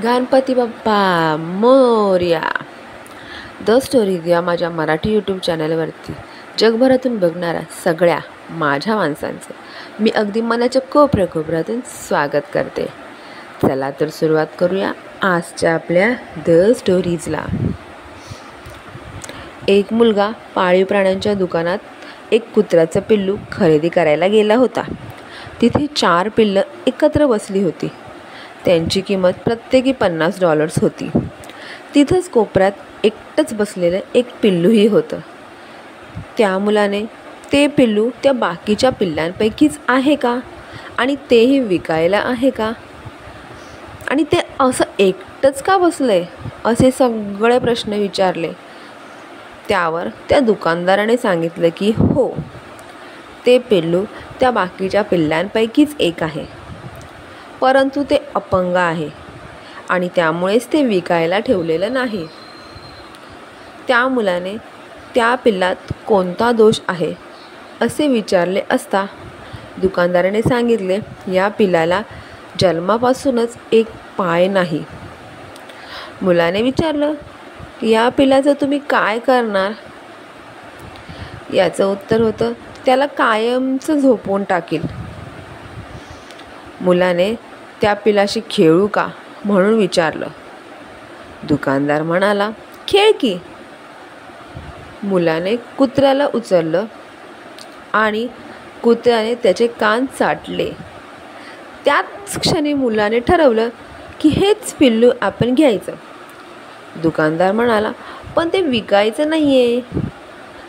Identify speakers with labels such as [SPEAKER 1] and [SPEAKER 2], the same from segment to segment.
[SPEAKER 1] Ganpati Bappa Morya. The stories या माझ्या Marathi YouTube चॅनलवरती जगभरातून बघणाऱ्या सगळ्या माझ्या माणसांचं मी अगदी मनाच्या कोपऱ्यातून स्वागत करते. चला तर सुरुवात करूया आजच्या आपल्या द स्टोरीजला. एक मुलगा पाळीव प्राण्यांच्या दुकानात एक कुत्र्याचं पिल्लू खरेदी करायला गेला होता. तिथे 4 पिल्लं एकत्र बसली होती. त्यांची किंमत प्रत्येकी $50 होती. तिथंच कोपऱ्यात एकटंच बसलेलं एक पिल्लूही होतं. त्या मुलाने ते पिल्लू त्या बाकीच्या पिल्लांपैकीच आहे का, आणि तेही विकायला आहे का, आणि ते असं एकटंच का बसलंय, असे सगळे प्रश्न विचारले. त्यावर त्या दुकानदाराने सांगितलं की हो, ते पिल्लू त्या बाकीच्या पिल्लांपैकीच एक आहे, परंतु ते अपंग आहे आणि त्यामुळेच ते विकायला ठेवलेलं नाही. त्या मुलाने त्या पिल्लात कोणता दोष आहे असे विचारले असता दुकानदाराने सांगितले, या पिल्लाला जन्मापासूनच एक पाय नाही. मुलाने विचारलं, या पिल्लाचं तुम्ही काय करणार? याचं उत्तर होतं, त्याला कायमचं झोपवून टाकील. मुलाने त्या पिल्लाशी खेळू का म्हणून विचारलं. दुकानदार म्हणाला, खेळ की. मुलाने कुत्र्याला उचललं आणि कुत्र्याने त्याचे कान चाटले. त्याच क्षणी मुलाने ठरवलं की हेच पिल्लू आपण घ्यायचं. दुकानदार म्हणाला, पण ते विकायचं नाही आहे.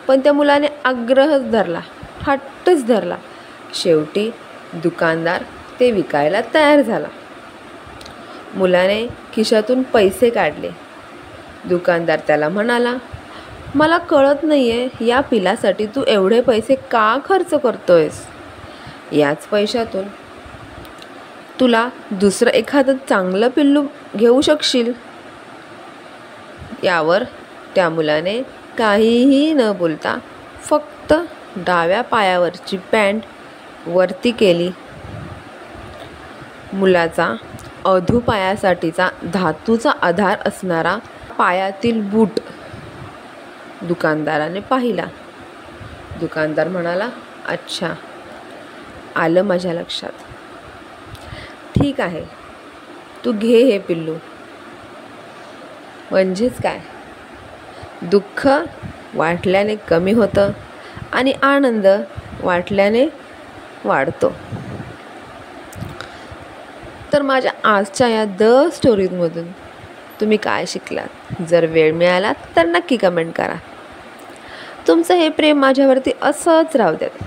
[SPEAKER 1] पण त्या मुलाने आग्रहच धरला, हट्टच धरला. शेवटी दुकानदार ते विकायला तयार झाला. मुलाने खिशातून पैसे काढले. दुकानदार त्याला म्हणाला, मला कळत नाही आहे, या पिल्लासाठी तू एवढे पैसे का खर्च करतोयस? याच पैशातून तुला दुसरं एखादं चांगलं पिल्लू घेऊ शकशील. यावर त्या मुलाने काहीही न बोलता फक्त डाव्या पायावरची पॅन्ट वरती केली. मुलाचा अधोपायासाठीचा धातूचा आधार असणारा पायातील बूट दुकानदाराने पाहिला. दुकानदार म्हणाला, अच्छा, आलं माझ्या लक्षात. ठीक आहे, तू घे हे पिल्लू. म्हणजेच काय, दुःख वाटल्याने कमी होतं आणि आनंद वाटल्याने वाढतो. तर माझ्या आजच्या या द स्टोरीजमधून तुम्ही काय शिकलात? जर वेळ मिळाला तर नक्की कमेंट करा. तुमचं हे प्रेम माझ्यावरती असंच राहू द्यात.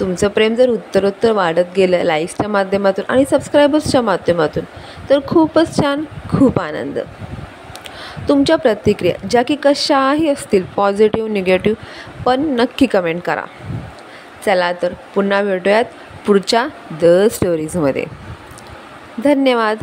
[SPEAKER 1] तुमचं प्रेम जर उत्तरोत्तर वाढत गेलं लाईक्सच्या माध्यमातून आणि सबस्क्रायबर्सच्या माध्यमातून, तर खूपच छान, खूप आनंद. तुमच्या प्रतिक्रिया ज्या की कशाही असतील, पॉझिटिव्ह निगेटिव्ह, पण नक्की कमेंट करा. चला तर पुन्हा भेटूयात पुढच्या द स्टोरीजमध्ये. धन्यवाद.